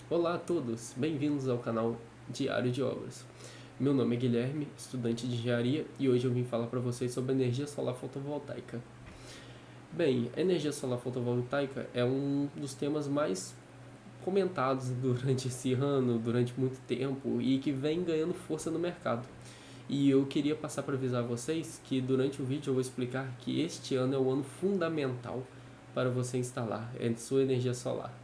Olá a todos, bem-vindos ao canal Diário de Obras. Meu nome é Guilherme, estudante de engenharia, e hoje eu vim falar para vocês sobre energia solar fotovoltaica. Bem, a energia solar fotovoltaica é um dos temas mais comentados durante esse ano, durante muito tempo, e que vem ganhando força no mercado. E eu queria passar para avisar vocês que durante o vídeo eu vou explicar que este ano é o ano fundamental para você instalar sua energia solar.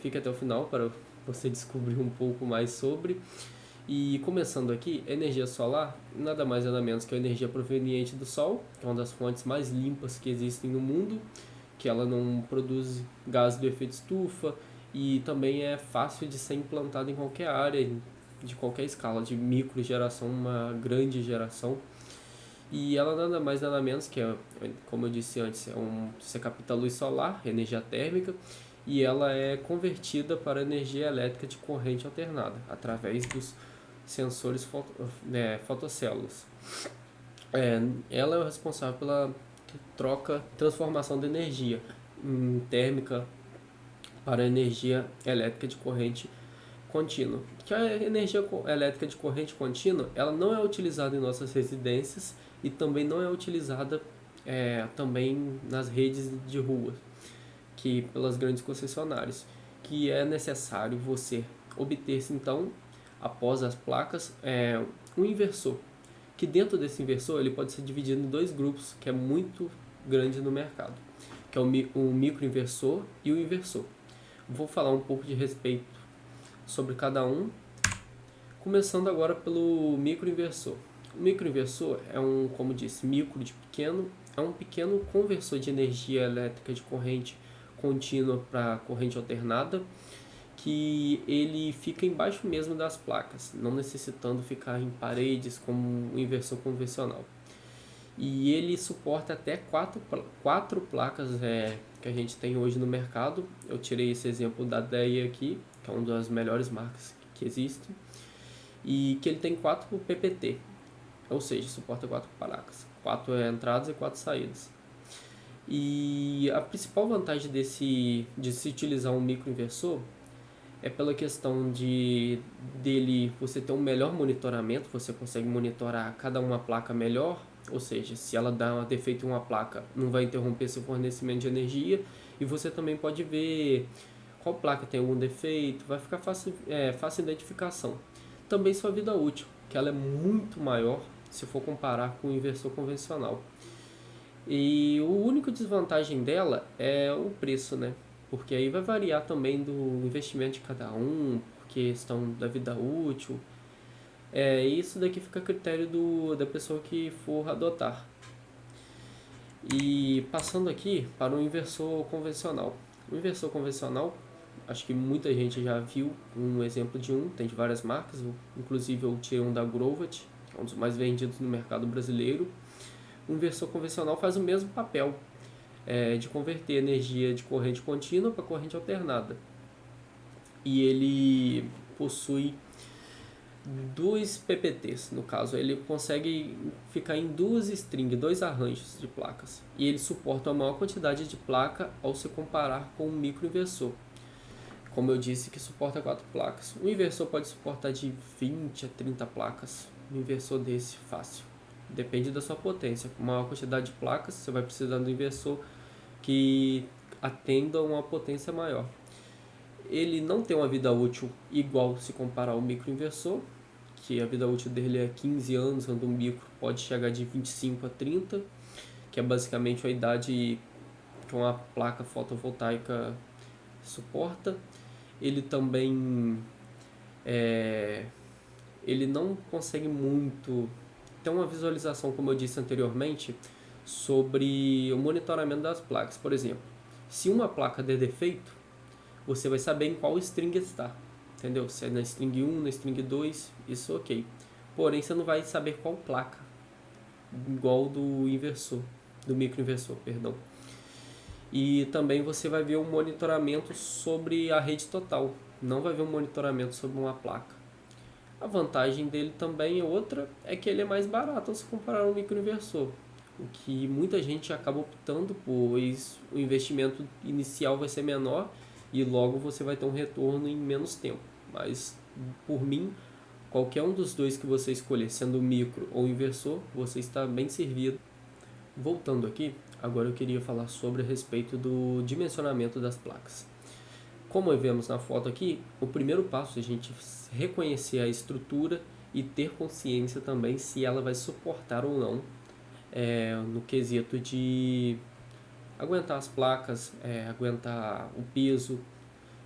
Fique até o final para você descobrir um pouco mais sobre. E começando aqui, energia solar nada mais nada menos que a energia proveniente do Sol, que é uma das fontes mais limpas que existem no mundo, que ela não produz gás do efeito estufa e também é fácil de ser implantada em qualquer área, de qualquer escala, de micro geração, uma grande geração. E ela nada mais nada menos que, como eu disse antes, você capta luz solar, energia térmica, e ela é convertida para energia elétrica de corrente alternada, através dos sensores fotocélulas. Ela é responsável pela transformação de energia térmica para energia elétrica de corrente contínua. Que a energia elétrica de corrente contínua ela não é utilizada em nossas residências e também não é utilizada também nas redes de rua, que pelas grandes concessionárias, que é necessário você obter-se então, após as placas, um inversor, que dentro desse inversor ele pode ser dividido em dois grupos, que é muito grande no mercado, que é o microinversor e o inversor. Vou falar um pouco de respeito sobre cada um, começando agora pelo microinversor. O microinversor é como disse, micro de pequeno, é um pequeno conversor de energia elétrica de corrente contínua para corrente alternada, que ele fica embaixo mesmo das placas, não necessitando ficar em paredes como um inversor convencional. E ele suporta até quatro placas que a gente tem hoje no mercado. Eu tirei esse exemplo da DEA aqui, que é uma das melhores marcas que existem, e que ele tem 4 PPT, ou seja, suporta 4 placas, 4 entradas e 4 saídas. E a principal vantagem de se utilizar um microinversor é pela questão dele você ter um melhor monitoramento, você consegue monitorar cada uma placa melhor, ou seja, se ela dá um defeito em uma placa, não vai interromper seu fornecimento de energia, e você também pode ver qual placa tem algum defeito, vai ficar fácil identificação. Também sua vida útil, que ela é muito maior se for comparar com o inversor convencional. E o único desvantagem dela é o preço, né? Porque aí vai variar também do investimento de cada um, por questão da vida útil. Isso daqui fica a critério da pessoa que for adotar. E passando aqui para o inversor convencional. O inversor convencional, acho que muita gente já viu um exemplo de tem de várias marcas, inclusive eu tirei um da Grovat, que é um dos mais vendidos no mercado brasileiro. O inversor convencional faz o mesmo papel, de converter energia de corrente contínua para corrente alternada. E ele possui 2 PPTs, no caso, ele consegue ficar em 2 strings, 2 arranjos de placas. E ele suporta a maior quantidade de placa ao se comparar com um microinversor. Como eu disse, que suporta 4 placas. O inversor pode suportar de 20 a 30 placas. Um inversor desse, fácil. Depende da sua potência. Com maior quantidade de placas, você vai precisar do inversor que atenda a uma potência maior. Ele não tem uma vida útil igual se comparar ao microinversor, que a vida útil dele é 15 anos, quando o micro pode chegar de 25 a 30, que é basicamente a idade que uma placa fotovoltaica suporta. Ele também ele não consegue muito ter uma visualização, como eu disse anteriormente, sobre o monitoramento das placas. Por exemplo, se uma placa der defeito, você vai saber em qual string está, entendeu? Se é na string 1, na string 2, isso ok. Porém, você não vai saber qual placa, igual do inversor, do microinversor, perdão. E também você vai ver um monitoramento sobre a rede total, não vai ver um monitoramento sobre uma placa. A vantagem dele também é que ele é mais barato ao se comparar ao microinversor, o que muita gente acaba optando, pois o investimento inicial vai ser menor e logo você vai ter um retorno em menos tempo. Mas, por mim, qualquer um dos dois que você escolher, sendo micro ou inversor, você está bem servido. Voltando aqui, agora eu queria falar sobre a respeito do dimensionamento das placas. Como vemos na foto aqui, o primeiro passo é a gente reconhecer a estrutura e ter consciência também se ela vai suportar ou não no quesito de aguentar as placas, aguentar o peso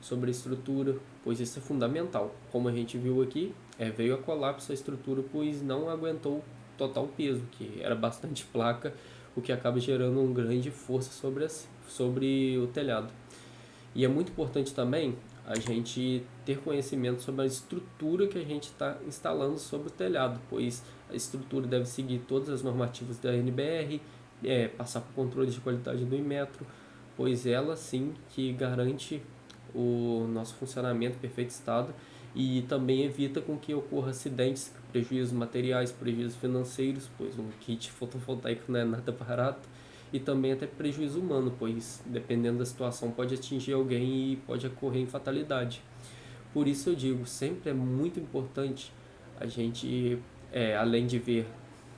sobre a estrutura, pois isso é fundamental. Como a gente viu aqui, veio a colapso a estrutura, pois não aguentou total peso, que era bastante placa, o que acaba gerando uma grande força sobre o telhado. E é muito importante também a gente ter conhecimento sobre a estrutura que a gente está instalando sobre o telhado, pois a estrutura deve seguir todas as normativas da NBR, passar por controle de qualidade do Inmetro, pois ela sim que garante o nosso funcionamento em perfeito estado e também evita com que ocorra acidentes, prejuízos materiais, prejuízos financeiros, pois um kit fotovoltaico não é nada barato, e também até prejuízo humano, pois dependendo da situação pode atingir alguém e pode ocorrer em fatalidade. Por isso eu digo, sempre é muito importante a gente, além de ver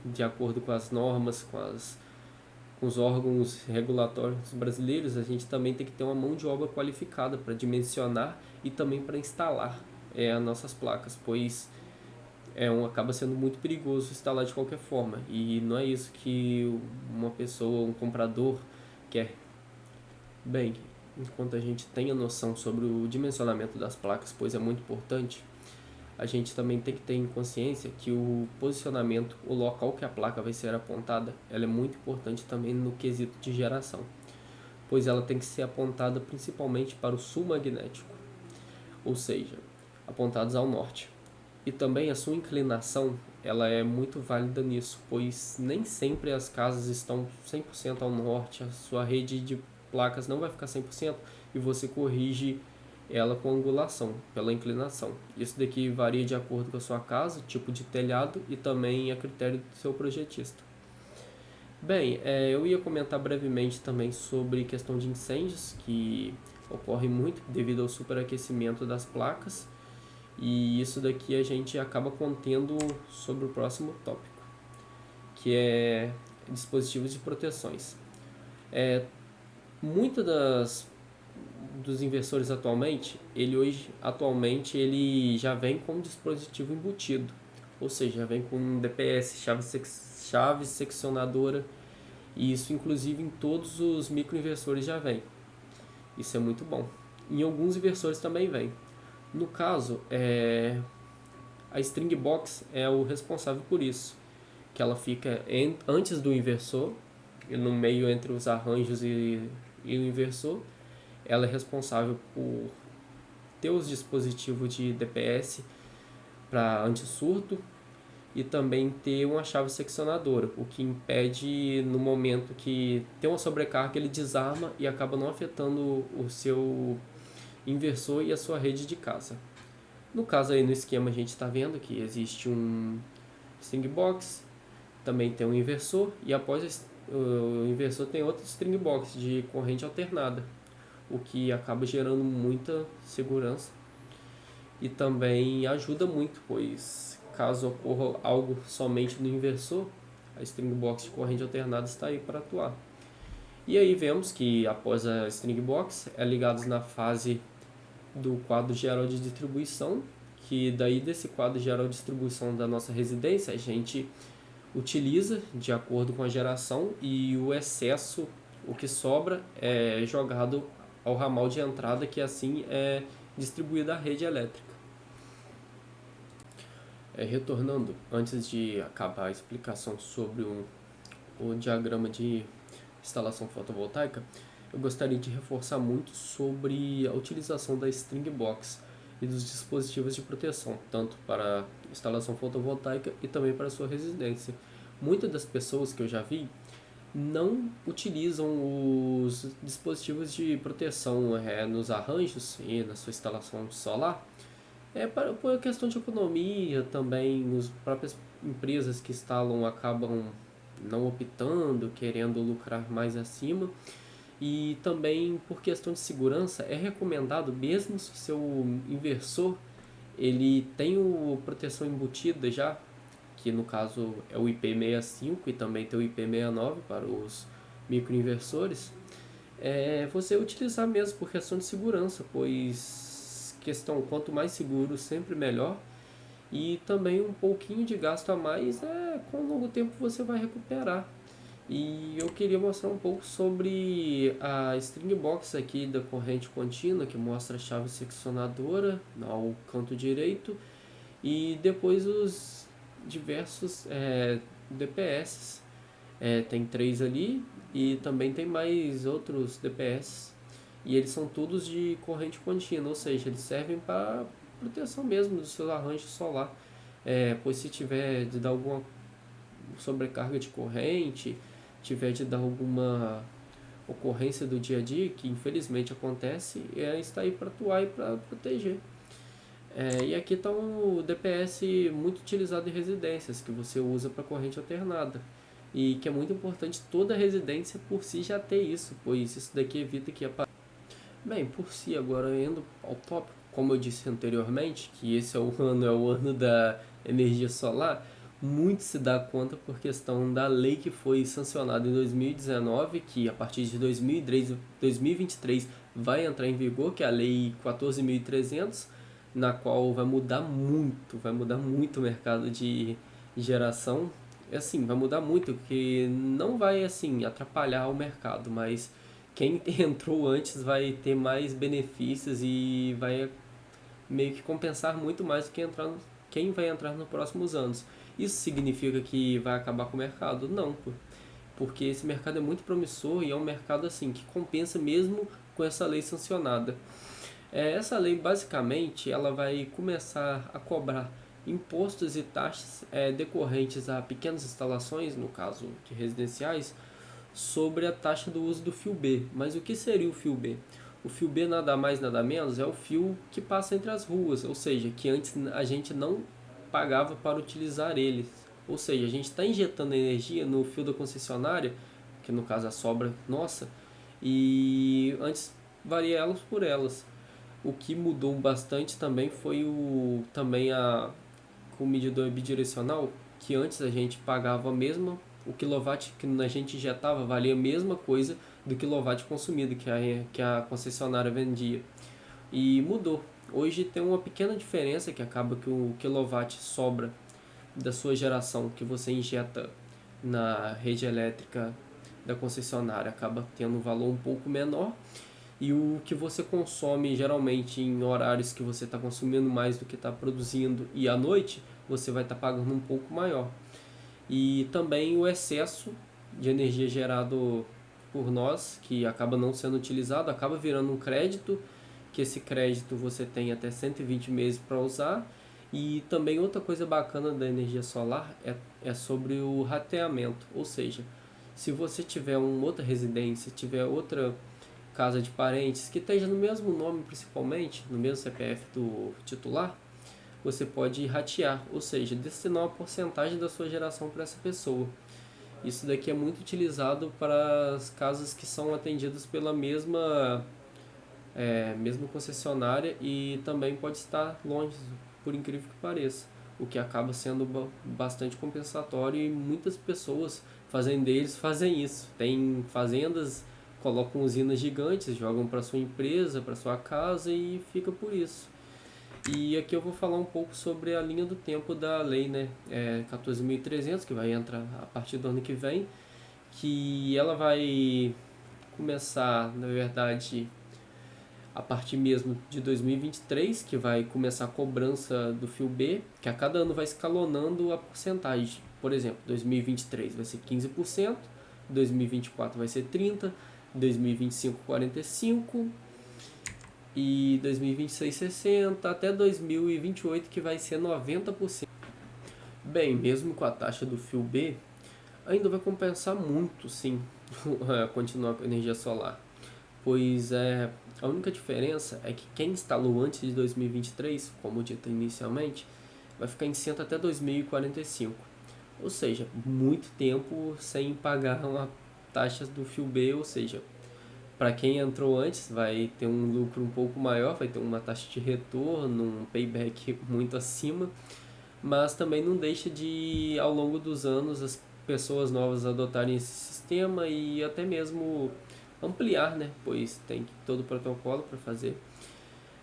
de acordo com as normas, com os órgãos regulatórios brasileiros, a gente também tem que ter uma mão de obra qualificada para dimensionar e também para instalar as nossas placas, pois acaba sendo muito perigoso instalar de qualquer forma, e não é isso que uma pessoa, um comprador quer. Bem, enquanto a gente tem a noção sobre o dimensionamento das placas, pois é muito importante, a gente também tem que ter em consciência que o posicionamento, o local que a placa vai ser apontada, ela é muito importante também no quesito de geração, pois ela tem que ser apontada principalmente para o sul magnético, ou seja, apontados ao norte. E também a sua inclinação, ela é muito válida nisso, pois nem sempre as casas estão 100% ao norte, a sua rede de placas não vai ficar 100% e você corrige ela com angulação, pela inclinação. Isso daqui varia de acordo com a sua casa, tipo de telhado e também a critério do seu projetista. Bem, eu ia comentar brevemente também sobre questão de incêndios, que ocorre muito devido ao superaquecimento das placas, e isso daqui a gente acaba contendo sobre o próximo tópico, que é dispositivos de proteções. Muitos dos inversores atualmente, ele já vem com dispositivo embutido, ou seja, já vem com DPS, chave seccionadora, e isso inclusive em todos os microinversores já vem. Isso é muito bom. Em alguns inversores também vem. No caso, a string box é o responsável por isso, que ela fica antes do inversor, no meio entre os arranjos e o inversor. Ela é responsável por ter os dispositivos de DPS para anti-surto e também ter uma chave seccionadora, o que impede no momento que tem uma sobrecarga, ele desarma e acaba não afetando o seu inversor e a sua rede de casa. No caso aí no esquema a gente está vendo que existe um string box, também tem um inversor e após o inversor tem outro string box de corrente alternada, o que acaba gerando muita segurança e também ajuda muito, pois caso ocorra algo somente no inversor, a string box de corrente alternada está aí para atuar. E aí vemos que após a string box é ligado na fase do quadro geral de distribuição, que daí desse quadro geral de distribuição da nossa residência a gente utiliza de acordo com a geração e o excesso, o que sobra, é jogado ao ramal de entrada, que assim é distribuída à rede elétrica. Retornando, antes de acabar a explicação sobre o diagrama de instalação fotovoltaica, eu gostaria de reforçar muito sobre a utilização da string box e dos dispositivos de proteção, tanto para instalação fotovoltaica e também para a sua residência. Muitas das pessoas que eu já vi não utilizam os dispositivos de proteção nos arranjos e na sua instalação solar, por questão de economia também. As próprias empresas que instalam acabam não optando, querendo lucrar mais acima, E também por questão de segurança é recomendado, mesmo se o seu inversor ele tem o proteção embutida já, que no caso é o IP65 e também tem o IP69 para os microinversores, você utilizar mesmo por questão de segurança, pois quanto mais seguro sempre melhor, e também um pouquinho de gasto a mais com o longo tempo você vai recuperar. E eu queria mostrar um pouco sobre a string box aqui da corrente contínua, que mostra a chave seccionadora ao canto direito e depois os diversos DPS. Tem 3 ali e também tem mais outros DPS e eles são todos de corrente contínua, ou seja, eles servem para proteção mesmo do seu arranjo solar. Pois se tiver de dar alguma sobrecarga de corrente, tiver de dar alguma ocorrência do dia a dia, que infelizmente acontece, está aí para atuar e para proteger. E aqui está um DPS muito utilizado em residências, que você usa para corrente alternada. E que é muito importante toda residência por si já ter isso, pois isso daqui evita que apareça. Bem, por si, agora indo ao tópico, como eu disse anteriormente, que esse é o ano da energia solar, muito se dá conta por questão da lei que foi sancionada em 2019, que a partir de 2023 vai entrar em vigor, que é a Lei 14.300, na qual vai mudar muito o mercado de geração. Assim, vai mudar muito, porque não vai assim atrapalhar o mercado, mas quem entrou antes vai ter mais benefícios e vai meio que compensar muito mais do que quem vai entrar nos próximos anos. Isso significa que vai acabar com o mercado? Não, porque esse mercado é muito promissor e é um mercado assim que compensa mesmo com essa lei sancionada. Essa lei basicamente ela vai começar a cobrar impostos e taxas decorrentes a pequenas instalações, no caso de residenciais, sobre a taxa do uso do fio B. Mas o que seria o fio B? O fio B nada mais nada menos é o fio que passa entre as ruas, ou seja, que antes a gente não pagava para utilizar eles. Ou seja, a gente está injetando energia no fio da concessionária, que no caso a sobra nossa, e antes varia elas por elas. O que mudou bastante também foi com o medidor bidirecional, que antes a gente pagava a mesma, o quilowatt que a gente injetava valia a mesma coisa do quilowatt consumido que a concessionária vendia. E mudou. Hoje tem uma pequena diferença que acaba que o quilowatt sobra da sua geração que você injeta na rede elétrica da concessionária acaba tendo um valor um pouco menor, e o que você consome geralmente em horários que você está consumindo mais do que está produzindo e à noite você vai estar pagando um pouco maior. E também o excesso de energia gerado por nós, que acaba não sendo utilizado, acaba virando um crédito, que esse crédito você tem até 120 meses para usar. E também outra coisa bacana da energia solar é sobre o rateamento, ou seja, se você tiver uma outra residência, tiver outra casa de parentes que esteja no mesmo nome principalmente, no mesmo CPF do titular, você pode ratear, ou seja, destinar uma porcentagem da sua geração para essa pessoa. Isso daqui é muito utilizado para as casas que são atendidas pela mesma concessionária e também pode estar longe, por incrível que pareça, o que acaba sendo bastante compensatório e muitas pessoas fazendeiros fazem isso. Tem fazendas, colocam usinas gigantes, jogam para sua empresa, para sua casa e fica por isso. E aqui eu vou falar um pouco sobre a linha do tempo da lei, né, 14.300, que vai entrar a partir do ano que vem, que ela vai começar, na verdade, a partir mesmo de 2023, que vai começar a cobrança do fio B, que a cada ano vai escalonando a porcentagem. Por exemplo, 2023 vai ser 15%, 2024 vai ser 30%, 2025 45% e 2026 60%, até 2028 que vai ser 90%. Bem, mesmo com a taxa do fio B, ainda vai compensar muito, sim, continuar com a energia solar. Pois a única diferença é que quem instalou antes de 2023, como dito inicialmente, vai ficar isento até 2045. Ou seja, muito tempo sem pagar uma taxa do fio B, ou seja, Para quem entrou antes, vai ter um lucro um pouco maior, vai ter uma taxa de retorno, um payback muito acima, mas também não deixa de, ao longo dos anos, as pessoas novas adotarem esse sistema e até mesmo ampliar, né? Pois tem todo o protocolo para fazer.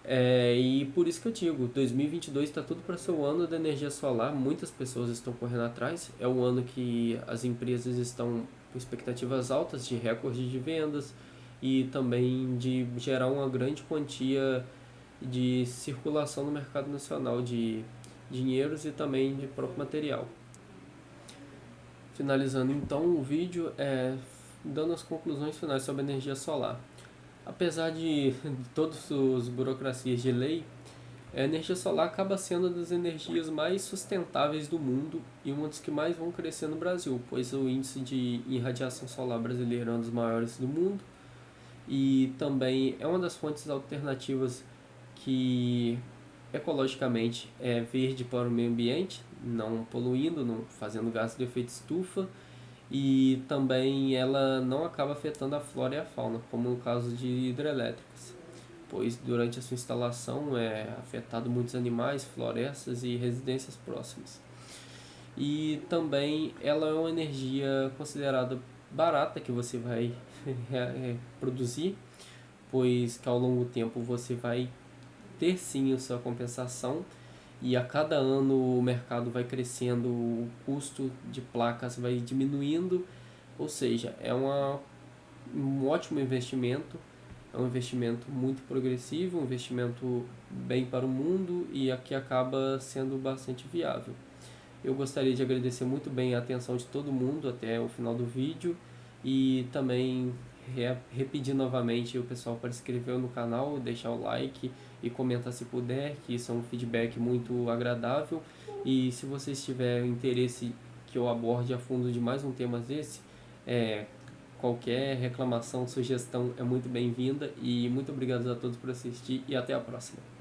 E por isso que eu digo, 2022 está tudo para ser o ano da energia solar, muitas pessoas estão correndo atrás, é um ano que as empresas estão com expectativas altas de recorde de vendas e também de gerar uma grande quantia de circulação no mercado nacional de dinheiros e também de próprio material. Finalizando então o vídeo, dando as conclusões finais sobre a energia solar. Apesar de todas as burocracias de lei, a energia solar acaba sendo uma das energias mais sustentáveis do mundo e uma das que mais vão crescer no Brasil, pois o índice de irradiação solar brasileiro é um dos maiores do mundo e também é uma das fontes alternativas que ecologicamente é verde para o meio ambiente, não poluindo, não fazendo gases de efeito estufa, e também ela não acaba afetando a flora e a fauna, como no caso de hidrelétricas, pois durante a sua instalação é afetado muitos animais, florestas e residências próximas. E também ela é uma energia considerada barata que você vai produzir, pois que ao longo do tempo você vai ter sim a sua compensação e a cada ano o mercado vai crescendo, o custo de placas vai diminuindo, ou seja, um ótimo investimento, é um investimento muito progressivo, um investimento bem para o mundo e aqui acaba sendo bastante viável. Eu gostaria de agradecer muito bem a atenção de todo mundo até o final do vídeo e também repetir novamente o pessoal para se inscrever no canal, deixar o like e comentar se puder, que isso é um feedback muito agradável. E se vocês tiverem interesse que eu aborde a fundo de mais um tema desse, qualquer reclamação, sugestão é muito bem-vinda e muito obrigado a todos por assistir e até a próxima.